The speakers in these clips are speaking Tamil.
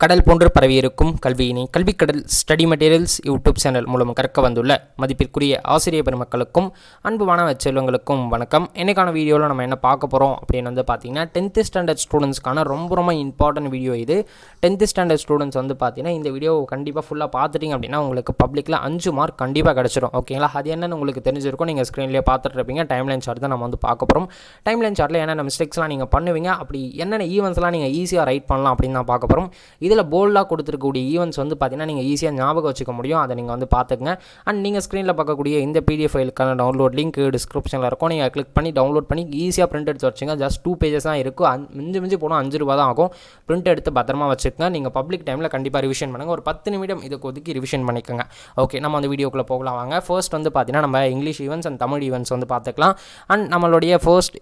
கடல் போன்று பரவியிருக்கும் கல்வியினை கல்விக்கடல் ஸ்டடி மெட்டீரியல்ஸ் யூடியூப் சேனல் மூலம் கற்க வந்துள்ள மதிப்பிற்குரிய ஆசிரியர் பெருமக்களுக்கும் அன்பு மாணவ செல்வங்களுக்கும் வணக்கம். இன்னைக்கான வீடியோவில் நம்ம என்ன பார்க்க போகிறோம் அப்படின்னு பார்த்தீங்கன்னா 10th ஸ்டாண்டர்ட் ஸ்டூடெண்ட்ஸ்க்கான ரொம்ப இம்பார்ட்டன்ட் வீடியோ இது. 10th ஸ்டாண்டர்ட் ஸ்டூடெண்ட்ஸ் பார்த்தீங்கன்னா இந்த வீடியோ கண்டிப்பாக ஃபுல்லாக பார்த்துட்டிங்க அப்படின்னா உங்களுக்கு பப்ளிக்கில் 5 மார்க் கண்டிப்பாக கிடச்சிடும். ஓகேங்களா? அது என்னன்னு உங்களுக்கு தெரிஞ்சிருக்கும். நீங்கள் ஸ்க்ரீன்லேயே பார்த்துட்டு இருப்பீங்க. டைம்லைன் சார்ட் தான் நம்ம பார்க்க போகிறோம். டைம்லைன் சார்ட்டில் என்னென்ன மிஸ்டேக்ஸ்லாம் நீங்கள் பண்ணுவீங்க, அப்படி என்னென்ன ஈவெண்ட்ஸ்லாம் நீங்கள் ஈஸியாக ரைட் பண்ணலாம் அப்படின்னு தான் பார்க்க போகிறோம். இதில் போல்டாக கொடுத்துருக்கக்கூடிய ஈவெண்ட்ஸ் பார்த்தீங்கன்னா நீங்கள் ஈஸியாக ஞாபகம் வச்சுக்க முடியும். அதை நீங்கள் பார்த்துக்கங்க. அண்ட் நீங்கள் ஸ்க்ரீனில் பார்க்கக்கூடிய இந்த PDF ஃபைலுக்கான டவுன்லோட் லிங்க் டிஸ்கிரிப்ஷனில் இருக்கும். நீங்கள் கிளிக் பண்ணி டவுன்லோட் பண்ணி ஈஸியாக பிரிண்ட் எடுத்து வச்சுங்க. ஜஸ்ட் 2 பேஜஸ் தான் இருக்கும். மிஞ்சி போனால் 5 ரூபா தான் ஆகும். பிரிண்ட் எடுத்து பத்திரமா வச்சுக்கோங்க. நீங்கள் பப்ளிக் டைமில் கண்டிப்பாக ரிவிஷன் பண்ணுங்கள். ஒரு 10 நிமிடம் இதுக்கு ஒதுக்கி ரிவிஷன் பண்ணிக்கோங்க. ஓகே, நம்ம அந்த வீடியோக்குள்ளே போகலாம் வாங்க. ஃபர்ஸ்ட் பார்த்தீங்கன்னா நம்ம English events and Tamil events பார்த்துக்கலாம். அண்ட் நம்மளுடைய ஃபர்ஸ்ட்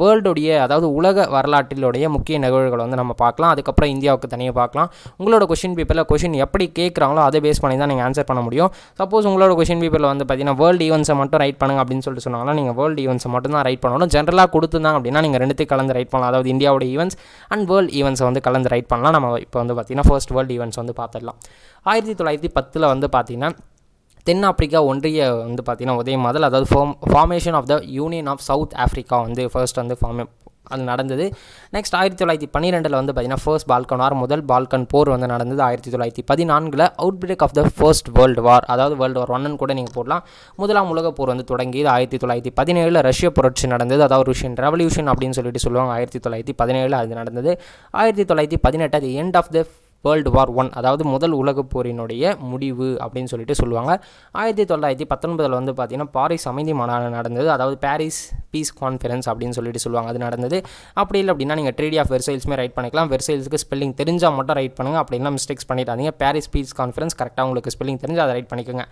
வேர்ல்டுடைய அதாவது உலக வரலாற்றிலுடைய முக்கிய நிகழ்வுகளை நம்ம பார்க்கலாம். அதுக்கப்புறம் இந்தியாவுக்கு தனியாக பார்க்கலாம். உங்களோட கொஷின் பேப்பரில் கொஷின் எப்படி கேட்குறாங்களோ அதை பேஸ் பண்ணி தான் நீங்கள் ஆன்சர் பண்ண முடியும். சப்போஸ் உங்களோட கொஷின் பேப்பரில் பார்த்தீங்கன்னா வேர்ல்டு ஈவெண்ட்ஸை மட்டும் ரைட் பண்ணுங்க அப்படின்னு சொல்லிட்டு சொன்னாங்கன்னா நீங்கள் வேர்ல்டு ஈவெண்ட்ஸை மட்டும் தான் ரைட் பண்ணணும். ஜென்ரலாக கொடுத்துருந்தாங்க அப்படின்னா நீங்கள் ரெண்டுத்தையும் கலந்து ரைட் பண்ணலாம். அதாவது இந்தியாவோட ஈவெண்ட்ஸ் அண்ட் வேர்ல்டு ஈவெண்ட்ஸை கலந்து ரைட் பண்ணலாம். நம்ம இப்போ பார்த்தீங்கன்னா ஃபர்ஸ்ட் வேர்ல்டு ஈவெண்ட்ஸ் பார்த்துடலாம். 1910 பார்த்தீங்கன்னா தென்னாப்பிரிக்கா ஒன்றிய பார்த்தீங்கன்னா உதயம் முதல், அதாவது formation of the Union of South Africa first அது நடந்தது. நெக்ஸ்ட் 1912 பார்த்தீங்கன்னா ஃபர்ஸ்ட் பால்கன் வார், முதல் பால்கன் போர் நடந்தது. 1914 outbreak of the First World War, அதாவது வேர்ல்டு வார் 1 கூட நீங்கள் போடலாம். முதலாம் உலக போர் தொடங்கியது. 1917 ரஷ்ய புரட்சி நடந்தது, அதாவது ரஷ்யன் ரெவல்யூஷன் அப்படின்னு சொல்லுவாங்க. 1917 அது நடந்தது. 1918 அது end of the World War 1, அதாவது முதல் உலகப் போரினுடைய முடிவு அப்படின்னு சொல்லுவாங்க. 1919 பார்த்தீங்கன்னா பாரிஸ் அமைதி மாநாடு நடந்தது, அதாவது பாரிஸ் பீஸ் கான்ஃபரன்ஸ் அப்படின்னு சொல்லுவாங்க. அது நடந்தது. அப்படி இல்லை அப்படின்னா நீங்கள் ட்ரீடி ஆஃப் வெர்சைல்ஸுமே ரைட் பண்ணிக்கலாம். வெர்சைல்ஸுக்கு ஸ்பெல்லிங் தெரிஞ்சால் மட்டும் ரைட் பண்ணுங்கள். அப்படின்னா மிஸ்டேக்ஸ் பண்ணிடாதீங்க. பாரிஸ் பீஸ் கான்ஃபரன்ஸ் கரெக்டாக உங்களுக்கு ஸ்பெல்லிங் தெரிஞ்சு அதை ரைட் பண்ணிக்கோங்க.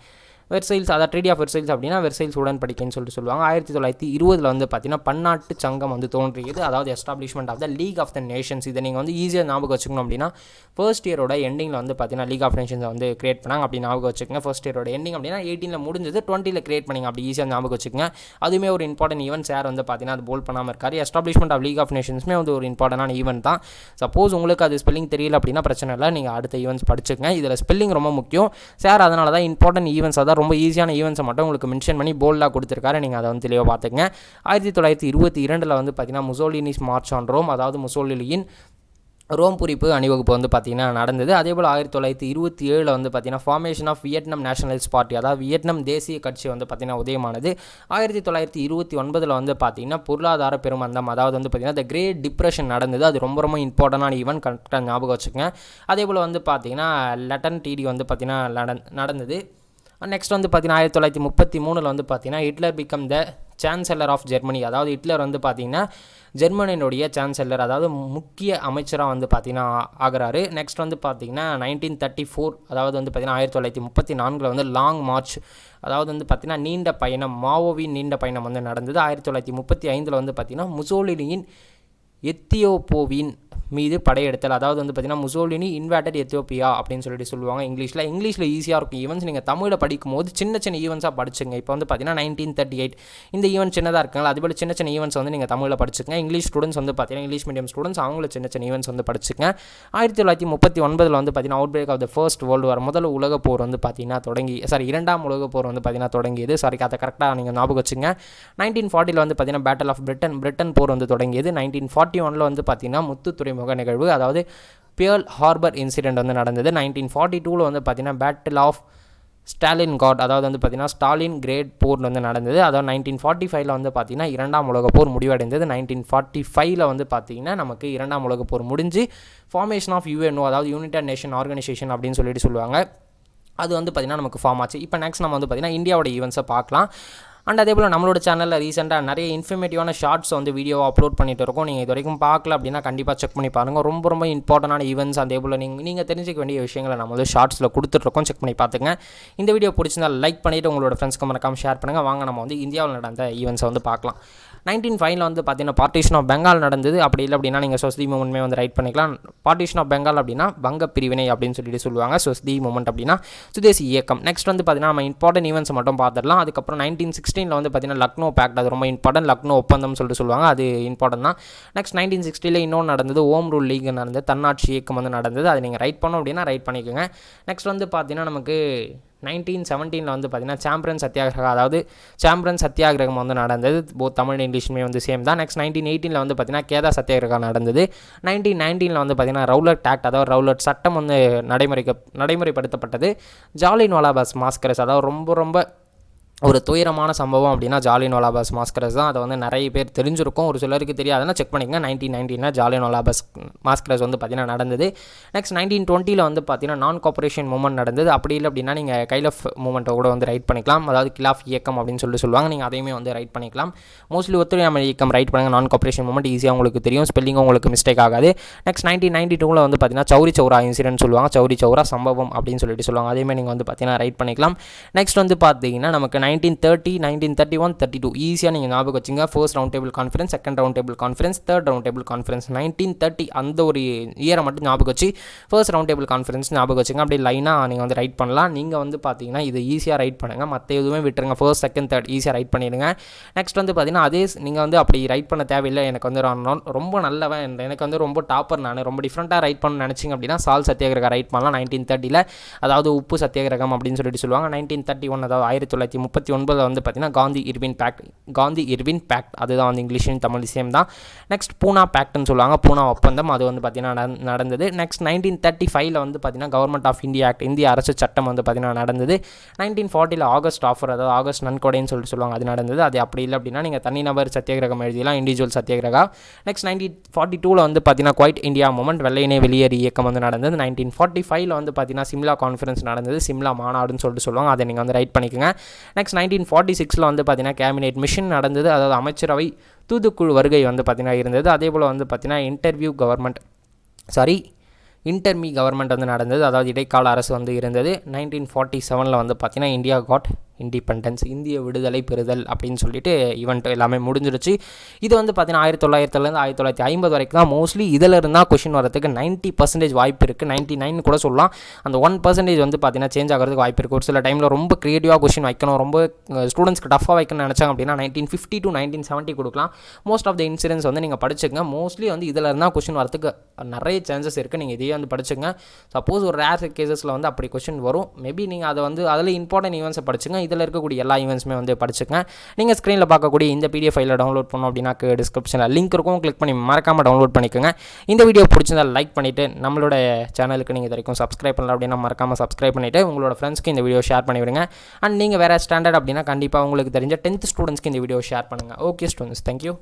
வெர்சைல்ஸ், அதாவது ட்ரீடி ஆஃப் வெர்சைல்ஸ் அப்படின்னா வெர்சைல்ஸ் உடன்படிக்கைன்னு சொல்லுவாங்க. 1920 பார்த்தீங்கன்னா பன்னாட்டு சங்கம் தோன்றியது, அதாவது establishment of the League of the Nations. இதை நீங்கள் ஈஸியாக ஞாபகம் வச்சுக்கணும் அப்படின்னா ஃபர்ஸ்ட் இயரோட எண்டிங்கில் பார்த்தீங்கன்னா லீக் ஆஃப் நேஷன்ஸை கிரியேட் பண்ணாங்க. அப்படி ஞாபகம் வச்சுக்கோங்க. ஃபர்ஸ்ட் இயரோட எண்டிங் அப்படின்னா 18 முடிஞ்சது, 20 கிரியேட் பண்ணிங்க. அப்படி ஈஸியாக ஞாபகம் வச்சுக்கோங்க. அதுவுமே ஒரு இம்பார்ட்டன்ட் ஈவெண்ட். சார் பார்த்தீங்கன்னா அது போல் பண்ணாமல் இருக்காரு. எஸ்டாப்ளிஷ்மெண்ட் ஆஃப் லீக் ஆஃப் நேஷன்ஸுமே ஒரு இம்பார்ட்டன்டான ஈவெண்ட் தான். சப்போஸ் உங்களுக்கு அது ஸ்பெல்லிங் தெரியல அப்படின்னா பிரச்சனை இல்லை, நீங்கள் அடுத்த ஈவெண்ட்ஸ் படிச்சுக்கங்க. இதில் ஸ்பெல்லிங் ரொம்ப முக்கியம். சார் அதனால தான் இம்பார்ட்டன்ட் ஈவெண்ட்ஸ், அதான் ரொம்ப ஈஸியான ஈவெண்ட்ஸ் மட்டும் உங்களுக்கு மென்ஷன் பண்ணி போல்டாக கொடுத்துருக்காரு. நீங்கள் அதை தெளிவாக பார்த்துங்க. 1922 பார்த்தீங்கன்னா முசோலினிஸ் மார்ச் ஆன் ரோம், அதாவது முசோலினியின் ரோம் குறிப்பு அணிவகுப்பு பார்த்தீங்கன்னா நடந்தது. அதேபோல் 1927 பார்த்தீங்கன்னா formation of Vietnam Nationals Party, அதாவது வியட்நாம் தேசிய கட்சி பார்த்தீங்கன்னா உதயமானது. 1929 பார்த்தீங்கன்னா பொருளாதார பெருமந்தம், அதாவது பார்த்தீங்கன்னா த கிரேட் டிப்ரெஷன் நடந்தது. அது ரொம்ப இம்பார்ட்டண்டான ஈவெண்ட், கரெக்டாக ஞாபகம் வச்சுக்கோங்க. அதேபோல் பார்த்தீங்கன்னா லண்டன் டிடி பார்த்தீங்கன்னா நடந்தது. நெக்ஸ்ட் பார்த்தீங்கன்னா 1933 பார்த்தீங்கன்னா Hitler become the chancellor of Germany, அதாவது ஹிட்லர் பார்த்தீங்கன்னா ஜெர்மனியினுடைய சான்சலர், அதாவது முக்கிய அமைச்சராக பார்த்தீங்கன்னா ஆகிறாரு. நெக்ஸ்ட் பார்த்தீங்கன்னா 1934, அதாவது பார்த்தீங்கன்னா 1934 லாங் மார்ச், அதாவது பார்த்தீங்கன்னா நீண்ட பயணம், மாவோவின் நீண்ட பயணம் நடந்தது. 1935 பார்த்தீங்கன்னா முசோலினியின் எத்தியோப்பியாவின் மீது படையெடுத்தல், அதாவது பார்த்தீங்கன்னா முசோலினி இன்வேட்டட் எத்தியோப்பியா அப்படின்னு சொல்லுவாங்க இங்கிலீஷில் ஈஸியாக இருக்கும் ஈவெண்ட்ஸ். நீங்கள் தமிழில் படிக்கும் போது சின்ன ஈவெண்ட்ஸாக படிச்சுங்க. இப்போ பார்த்தீங்கன்னா 1938 இந்த ஈவெண்ட் சின்னதாக இருக்குங்களா, அதுபோல் சின்ன ஈவெண்ட்ஸ் நீங்கள் தமிழில் படிச்சுங்க. இங்கிலீஷ் ஸ்டூடெண்ட்ஸ் பார்த்தீங்கன்னா இங்கிலீஷ் மீடியம் ஸ்டூடெண்ட்ஸ் அவங்கள சின்ன ஈவெண்ட்ஸ் படிச்சுங்க. 1939 பார்த்தீங்கன்னா outbreak of the First World War, முதல் உலக போர் பார்த்தீங்கன்னா இரண்டாம் உலக போர் பார்த்தீங்கன்னா தொடங்கியது. அதை கரெக்டாக நீங்கள் ஞாபகம் வச்சுங்க. 1940 பார்த்தீங்கன்னா பேட்டில் ஆஃப் பிரிட்டன் போர் தொடங்கியது. 1941 பார்த்தீங்கன்னா முத்து துறைமுக நிகழ்வு, அதாவது பியர்ல் ஹார்பர் இன்சிடென்ட் நடந்தது. 1942 பார்த்தீங்கன்னா பேட்டில் ஆஃப் ஸ்டாலின்கார்ட், அதாவது பார்த்தீங்கன்னா ஸ்டாலின் கிரேட் போர் நடந்தது. அதாவது 1945 பார்த்தீங்கன்னா இரண்டாம் உலக போர் முடிவடைந்தது. 1945 பார்த்தீங்கன்னா நமக்கு இரண்டாம் உலக போர் முடிஞ்சு ஃபார்மேஷன் ஆஃப் UNO, அதாவது யுனைடெட் நேஷன் ஆர்கனைசேஷன் அப்படின்னு சொல்லுவாங்க. அது பார்த்தீங்கன்னா நமக்கு ஃபார்ம் ஆச்சு. இப்போ நெக்ஸ்ட் நம்ம பார்த்தீங்கன்னா இந்தியாவோட ஈவெண்ட்ஸை பார்க்கலாம். அண்ட் அதே போல் நம்மளோட சேனலில் ரீசெண்டாக நிறைய இன்ஃபர்மேட்டிவான ஷார்ட்ஸ் வீடியோ அப்லோட் பண்ணிட்டு இருக்கோம். நீங்கள் இது வரைக்கும் பார்க்கல அப்படின்னா கண்டிப்பாக செக் பண்ணி பாருங்கள். ரொம்ப இம்பார்ட்டண்டான ஈவெண்ட்ஸ், அதே போல் நீங்கள் தெரிஞ்சிக்க வேண்டிய விஷயங்களை நம்ம ஷார்ட்ஸில் கொடுத்துட்ருக்கோம். செக் பண்ணி பார்த்துங்க. இந்த வீடியோ பிடிச்சிருந்தால் லைக் பண்ணிவிட்டு உங்களோட ஃப்ரெண்ட்ஸ்க்கு மறக்காமல் ஷேர் பண்ணுங்கள். வாங்க நம்ம இந்தியாவில் நடந்த ஈவெண்ட்ஸை பார்க்கலாம். 1905 வந்து பார்த்தீங்கன்னா பார்ட்டிஷன் ஆஃப் பெங்கால் நடந்தது. அப்படி இல்லை அப்படின்னா நீங்கள் சொசதி மூமெண்ட்மே வந்து ரைட் பண்ணிக்கலாம். பார்ட்டிஷன் ஆஃப் பெங்கால் அப்படின்னா வங்க பிரிவினை அப்படின்னு சொல்லிட்டு சொல்லுவாங்க. சொசதி மூமெண்ட் அப்படின்னா சுதேசி இயக்கம். நெக்ஸ்ட் வந்து பார்த்தீங்கன்னா நம்ம இம்பார்ட்டன்ட் ஈவெண்ட்ஸ் மட்டும் பார்த்துடலாம். அதுக்கப்புறம் 1916 வந்து பார்த்தீங்கன்னா லக்னோ பேக்ட், அது ரொம்ப இம்பார்ட்டன்ட். லக்னோ ஒப்பந்தம் சொல்லிட்டு சொல்லுவாங்க, அது இம்பார்ட்டன்ட் தான். நெக்ஸ்ட் 1960 இன்னொன்று நடந்தது, ஓம் ரூல் லீக் நடந்தது, தன்னாட்சி இயக்கம் வந்து நடந்தது. அதை நீங்கள் ரைட் பண்ணோம் அப்படின்னா ரைட் பண்ணிக்கோங்க. நெக்ஸ்ட் வந்து பார்த்தீங்கன்னா நமக்கு 1917 வந்து பார்த்தீங்கன்னா சாம்பியன் சத்தியாகிரகம், அதாவது சாம்பியன் சத்தியாகிரகம் வந்து நடந்தது. தமிழ் இங்கிலீஷுமே வந்து சேம் தான். நெக்ஸ்ட் 1918 வந்து பார்த்தீங்கன்னா கேதா சத்தியாகிரகம் நடந்தது. 1919 வந்து பார்த்தீங்கன்னா ரவுலட் ஆக்ட், அதாவது ரவுலட் சட்டம் வந்து நடைமுறைப்படுத்தப்பட்டது. ஜாலியன் வாலாபாக் மாஸ்கரஸ், அதாவது ரொம்ப ஒரு துயரமான சம்பவம் அப்படின்னா ஜாலியன் வாலாபாக் மாஸ்கரஸ் தான். அதை வந்து நிறைய பேர் தெரிஞ்சிருக்கும், ஒரு சிலருக்கு தெரியாதுன்னா செக் பண்ணிக்கங்க. 1919 ஜாலியன் வாலாபாக் மாஸ்கரஸ் வந்து பார்த்தீங்கன்னா நடந்தது. நெக்ஸ்ட் 1920 வந்து பார்த்தீங்கன்னா நான் கோஆபரேஷன் மூவ்மெண்ட் நடந்தது. அப்படி இல்லை அப்படின்னா நீங்கள் கைலஃப் மூவ்மெண்ட்டை கூட வந்து ரைட் பண்ணிக்கலாம், அதாவது கிலாஃப் இயக்கம் அப்படின்னு சொல்லுவாங்க. நீங்கள் அதையுமே வந்து ரைட் பண்ணிக்கலாம். மோஸ்ட்லி ஒத்துழையாமை இயக்கம் ரைட் பண்ணுங்கள். நான் கோஆபரேஷன் மூவ்மெண்ட் ஈஸியாக உங்களுக்கு தெரியும், ஸ்பெல்லிங்கும் உங்களுக்கு மிஸ்டேக் ஆகாது. நெக்ஸ்ட் 1992 வந்து பார்த்தீங்கன்னா சௌரி சௌரா இன்சிடென்ட் சொல்லுவாங்க, சௌரி சௌரா சம்பவம் அப்படின்னு சொல்லிட்டு சொல்லுவாங்க. அதேமாதிரி நீங்கள் வந்து பார்த்தீங்கன்னா ரைட் பண்ணிக்கலாம். நெக்ஸ்ட் வந்து பார்த்தீங்கன்னா நமக்கு 1930, 1931, 32 ஈஸியாக நீங்கள் ஞாபகம் வச்சுங்க. First round table conference, second round table conference, third round table conference. 1930 அந்த ஒரு இயரை மட்டும் ஞாபகம் வச்சு ஃபர்ஸ்ட் ரவுண்ட் டேபிள் கான்ஃபரன்ஸ் ஞாபகம் வச்சுங்க. அப்படி லைனாக நீங்கள் வந்து ரைட் பண்ணலாம். நீங்கள் வந்து பார்த்தீங்கன்னா இது ஈஸியாக ரைட் பண்ணுங்கள், மற்ற எதுவுமே விட்டுருங்க. ஃபர்ஸ்ட் செகண்ட் தேர்ட் ஈஸியாக ரைட் பண்ணிடுங்க. நெக்ஸ்ட் வந்து பார்த்தீங்கன்னா அதே நீங்கள் வந்து அப்படி ரைட் பண்ண தேவையில்லை, எனக்கு வந்து ரொம்ப நல்லவன், எனக்கு வந்து ரொம்ப டாப்பர், நான் ரொம்ப டிஃப்ரெண்ட்டாக ரைட் பண்ண நினச்சிங்க அப்படின்னா சால் சத்தியாகிரகம் ரைட் பண்ணலாம். 1930 அதாவது உப்பு சத்தியாகிரகம் அப்படின்னு சொல்லிட்டு சொல்லுவாங்க. 1931 அதாவது 1939 வந்து பார்த்தீங்கன்னா காந்தி இர்வின் பேக்ட் அதுதான் வந்து இங்கிலீஷின் தமிழ் சேம் தான். நெக்ஸ்ட் பூனா பேக்ட்னு சொல்லுவாங்க, பூனா ஒப்பந்தம், அது வந்து பார்த்தீங்கன்னா நடந்தது. நெக்ஸ்ட் 1935 வந்து பார்த்தீங்கன்னா கவர்மெண்ட் ஆஃப் இந்தியா ஆக்ட், இந்திய அரசு சட்டம் வந்து பார்த்தீங்கன்னா நடந்தது. 1940 ஆகஸ்ட் ஆஃபர், அதாவது ஆகஸ்ட் நன்கொடைன்னு சொல்லிட்டு சொல்லுவாங்க, அது நடந்தது. அது அப்படி இல்லை அப்படின்னா நீங்கள் தனிநபர் சத்தியாகிரகம் எழுதிலாம், இண்டிவிஜுவல் சத்தியாகிரகா. நெக்ஸ்ட் 1942 வந்து பார்த்தீங்கன்னா குவைட் இந்தியா மூமெண்ட், வெள்ளையினே வெளியேறு இயக்கம் வந்து நடந்தது. 1945 வந்து பார்த்தீங்கன்னா சிம்லா கான்ஃபரன்ஸ் நடந்தது, சிம்லா மாநாடுன்னு சொல்லிட்டு சொல்லுவாங்க, அதை நீங்கள் வந்து ரைட் பண்ணிக்கோங்க. நெக்ஸ்ட் 1946 வந்து பார்த்தீங்கன்னா கேபினெட் மிஷன் நடந்தது, அதாவது அமைச்சரவை தூதுக்குழு வருகை வந்து பார்த்தீங்கன்னா இருந்தது. அதே போல் வந்து பார்த்தீங்கன்னா இன்டர்மி கவர்மெண்ட் வந்து நடந்தது, அதாவது இடைக்கால அரசு வந்து இருந்தது. 1947 வந்து பார்த்தீங்கன்னா இந்தியா காட் இண்டிபெண்டன்ஸ், இந்திய விடுதலை பெறுதல் அப்படின்னு சொல்லிட்டு ஈவெண்ட் எல்லாமே முடிஞ்சிருச்சு. இது வந்து பார்த்தீங்கன்னா 1900 1950 வரைக்கும் தான் மோஸ்ட்லி இதில் இருந்தால் கொஷின் வரதுக்கு 90% வாய்ப்பு இருக்குது. 99 கூட சொல்லலாம். அந்த 1% வந்து பார்த்தீங்கன்னா சேஞ்ச் ஆகிறதுக்கு வாய்ப்பு இருக்குது. ஒரு சில டைமில் ரொம்ப க்ரியேட்டிவாக கொஷின் வைக்கணும், ரொம்ப ஸ்டூடெண்ட்ஸ்க்கு டஃபாக வைக்கணும்னு நினச்சாங்க அப்படின்னா 1950 to 1970 கொடுக்கலாம். மோஸ்ட் ஆஃப் த இன்சிடென்ட்ஸ் வந்து நீங்கள் படிச்சுங்க. மோஸ்ட்லி வந்து இதில் இருந்தால் கொஷின் வரதுக்கு நிறைய சான்சஸ் இருக்குது. நீங்கள் இதையே வந்து படிச்சுங்க. சப்போஸ் ஒரு ரேர் கேசஸில் வந்து அப்படி கொஷின் வரும், மேபி நீங்கள் அதை வந்து அதில் இம்பார்ட்டன்ட் ஈவெண்ட்ஸை படிச்சுங்க. இதில் இருக்கக்கூடிய எல்லா ஈவெண்ட்ஸுமே வந்து படிச்சுங்க. நீங்கள் ஸ்க்ரீனில் பார்க்கக்கூடிய இந்த PDF ஃபைலில் டவுன்லோட் பண்ணோம் அப்படின்னா டிஸ்கிரிப்ஷனில் லிங்க் இருக்கும், கிளிக் பண்ணி மறக்காமல் டவுன்லோட் பண்ணிக்கோங்க. இந்த வீடியோ பிடிச்சிருந்தால் லைக் பண்ணிவிட்டு நம்மளோட சேனலுக்கு நீங்கள் இது வரைக்கும் சப்ஸ்கிரைப் பண்ணல அப்படின்னா மறக்காமல் சப்ஸ்கிரைப் பண்ணிவிட்டு உங்களோட ஃப்ரெண்ட்ஸ்க்கு இந்த வீடியோ ஷேர் பண்ணிவிடுங்க. அண்ட் நீங்கள் வேறு ஸ்டாண்டர்ட் அப்படின்னா கண்டிப்பாக உங்களுக்கு தெரிஞ்ச 10th ஸ்டூடெண்ட்ஸ்க்கு இந்த வீடியோ ஷேர் பண்ணுங்கள். Okay students, thank you.